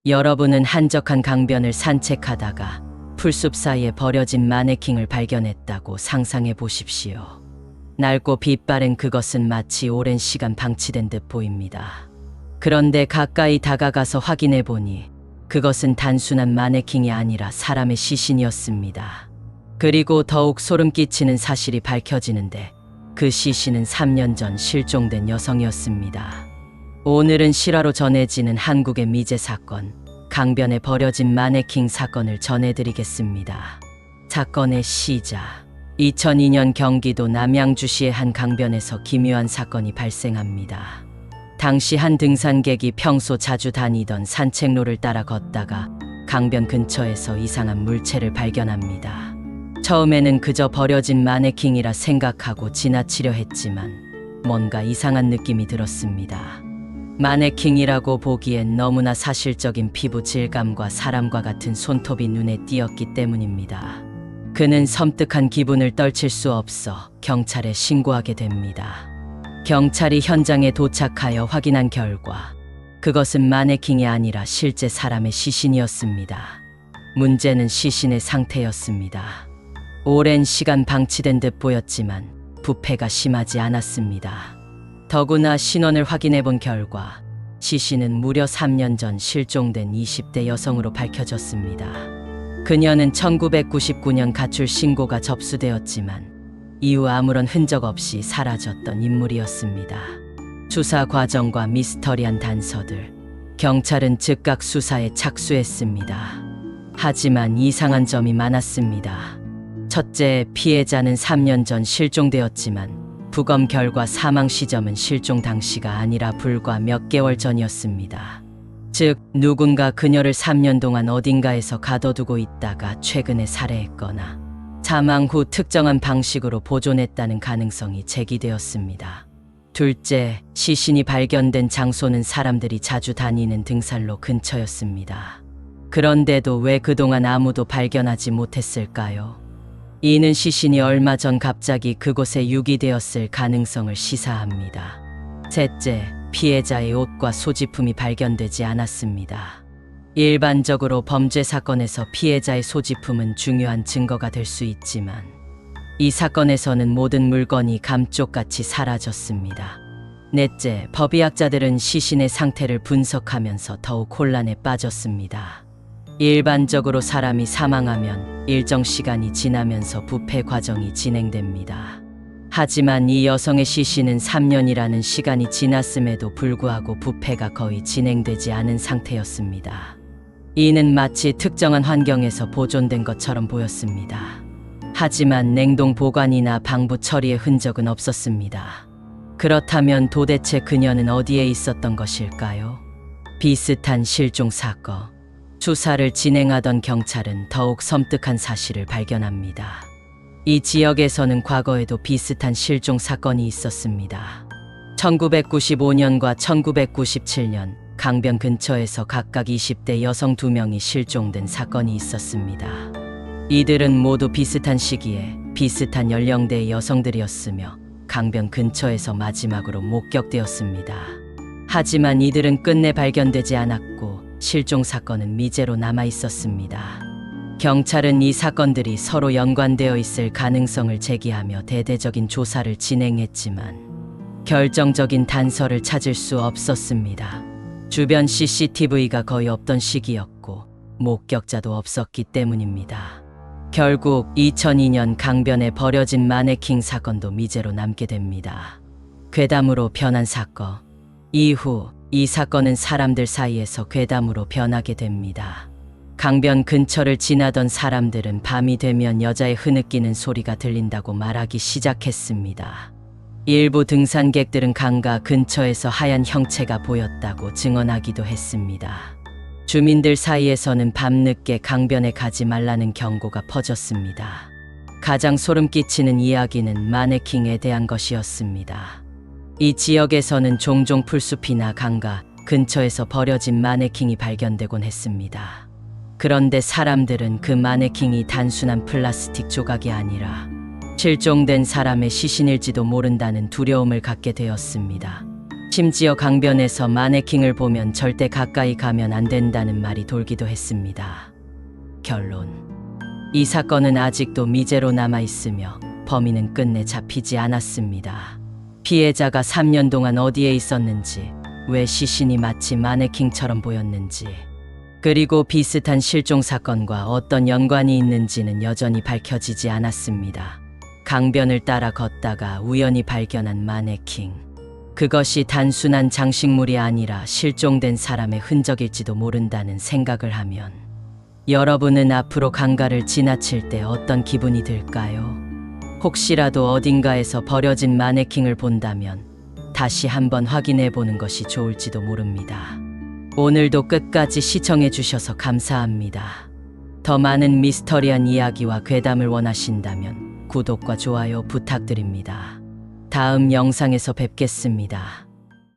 여러분은 한적한 강변을 산책하다가 풀숲 사이에 버려진 마네킹을 발견했다고 상상해 보십시오. 낡고 빛바랜 그것은 마치 오랜 시간 방치된 듯 보입니다. 그런데 가까이 다가가서 확인해 보니 그것은 단순한 마네킹이 아니라 사람의 시신이었습니다. 그리고 더욱 소름 끼치는 사실이 밝혀지는데 그 시신은 3년 전 실종된 여성이었습니다. 오늘은 실화로 전해지는 한국의 미제 사건, 강변에 버려진 마네킹 사건을 전해드리겠습니다. 사건의 시작. 2002년 경기도 남양주시의 한 강변에서 기묘한 사건이 발생합니다. 당시 한 등산객이 평소 자주 다니던 산책로를 따라 걷다가 강변 근처에서 이상한 물체를 발견합니다. 처음에는 그저 버려진 마네킹이라 생각하고 지나치려 했지만 뭔가 이상한 느낌이 들었습니다. 마네킹이라고 보기엔 너무나 사실적인 피부 질감과 사람과 같은 손톱이 눈에 띄었기 때문입니다. 그는 섬뜩한 기분을 떨칠 수 없어 경찰에 신고하게 됩니다. 경찰이 현장에 도착하여 확인한 결과 그것은 마네킹이 아니라 실제 사람의 시신이었습니다. 문제는 시신의 상태였습니다. 오랜 시간 방치된 듯 보였지만 부패가 심하지 않았습니다. 더구나 신원을 확인해 본 결과 시신은 무려 3년 전 실종된 20대 여성으로 밝혀졌습니다. 그녀는 1999년 가출 신고가 접수되었지만 이후 아무런 흔적 없이 사라졌던 인물이었습니다. 수사 과정과 미스터리한 단서들, 경찰은 즉각 수사에 착수했습니다. 하지만 이상한 점이 많았습니다. 첫째, 피해자는 3년 전 실종되었지만 부검 결과 사망 시점은 실종 당시가 아니라 불과 몇 개월 전이었습니다. 즉, 누군가 그녀를 3년 동안 어딘가에서 가둬두고 있다가 최근에 살해했거나 사망 후 특정한 방식으로 보존했다는 가능성이 제기되었습니다. 둘째, 시신이 발견된 장소는 사람들이 자주 다니는 등산로 근처였습니다. 그런데도 왜 그동안 아무도 발견하지 못했을까요? 이는 시신이 얼마 전 갑자기 그곳에 유기되었을 가능성을 시사합니다. 셋째, 피해자의 옷과 소지품이 발견되지 않았습니다. 일반적으로 범죄 사건에서 피해자의 소지품은 중요한 증거가 될 수 있지만 이 사건에서는 모든 물건이 감쪽같이 사라졌습니다. 넷째, 법의학자들은 시신의 상태를 분석하면서 더욱 혼란에 빠졌습니다. 일반적으로 사람이 사망하면 일정 시간이 지나면서 부패 과정이 진행됩니다. 하지만 이 여성의 시신은 3년이라는 시간이 지났음에도 불구하고 부패가 거의 진행되지 않은 상태였습니다. 이는 마치 특정한 환경에서 보존된 것처럼 보였습니다. 하지만 냉동 보관이나 방부 처리의 흔적은 없었습니다. 그렇다면 도대체 그녀는 어디에 있었던 것일까요? 비슷한 실종 사건. 수사를 진행하던 경찰은 더욱 섬뜩한 사실을 발견합니다. 이 지역에서는 과거에도 비슷한 실종 사건이 있었습니다. 1995년과 1997년 강변 근처에서 각각 20대 여성 2명이 실종된 사건이 있었습니다. 이들은 모두 비슷한 시기에 비슷한 연령대의 여성들이었으며 강변 근처에서 마지막으로 목격되었습니다. 하지만 이들은 끝내 발견되지 않았고 실종 사건은 미제로 남아 있었습니다. 경찰은 이 사건들이 서로 연관되어 있을 가능성을 제기하며 대대적인 조사를 진행했지만 결정적인 단서를 찾을 수 없었습니다. 주변 CCTV가 거의 없던 시기였고 목격자도 없었기 때문입니다. 결국 2002년 강변에 버려진 마네킹 사건도 미제로 남게 됩니다. 괴담으로 변한 사건. 이후 이 사건은 사람들 사이에서 괴담으로 변하게 됩니다. 강변 근처를 지나던 사람들은 밤이 되면 여자의 흐느끼는 소리가 들린다고 말하기 시작했습니다. 일부 등산객들은 강가 근처에서 하얀 형체가 보였다고 증언하기도 했습니다. 주민들 사이에서는 밤늦게 강변에 가지 말라는 경고가 퍼졌습니다. 가장 소름 끼치는 이야기는 마네킹에 대한 것이었습니다. 이 지역에서는 종종 풀숲이나 강가 근처에서 버려진 마네킹이 발견되곤 했습니다. 그런데 사람들은 그 마네킹이 단순한 플라스틱 조각이 아니라 실종된 사람의 시신일지도 모른다는 두려움을 갖게 되었습니다. 심지어 강변에서 마네킹을 보면 절대 가까이 가면 안 된다는 말이 돌기도 했습니다. 결론. 이 사건은 아직도 미제로 남아 있으며 범인은 끝내 잡히지 않았습니다. 피해자가 3년 동안 어디에 있었는지, 왜 시신이 마치 마네킹처럼 보였는지, 그리고 비슷한 실종 사건과 어떤 연관이 있는지는 여전히 밝혀지지 않았습니다. 강변을 따라 걷다가 우연히 발견한 마네킹. 그것이 단순한 장식물이 아니라 실종된 사람의 흔적일지도 모른다는 생각을 하면 여러분은 앞으로 강가를 지나칠 때 어떤 기분이 들까요? 혹시라도 어딘가에서 버려진 마네킹을 본다면 다시 한번 확인해 보는 것이 좋을지도 모릅니다. 오늘도 끝까지 시청해 주셔서 감사합니다. 더 많은 미스터리한 이야기와 괴담을 원하신다면 구독과 좋아요 부탁드립니다. 다음 영상에서 뵙겠습니다.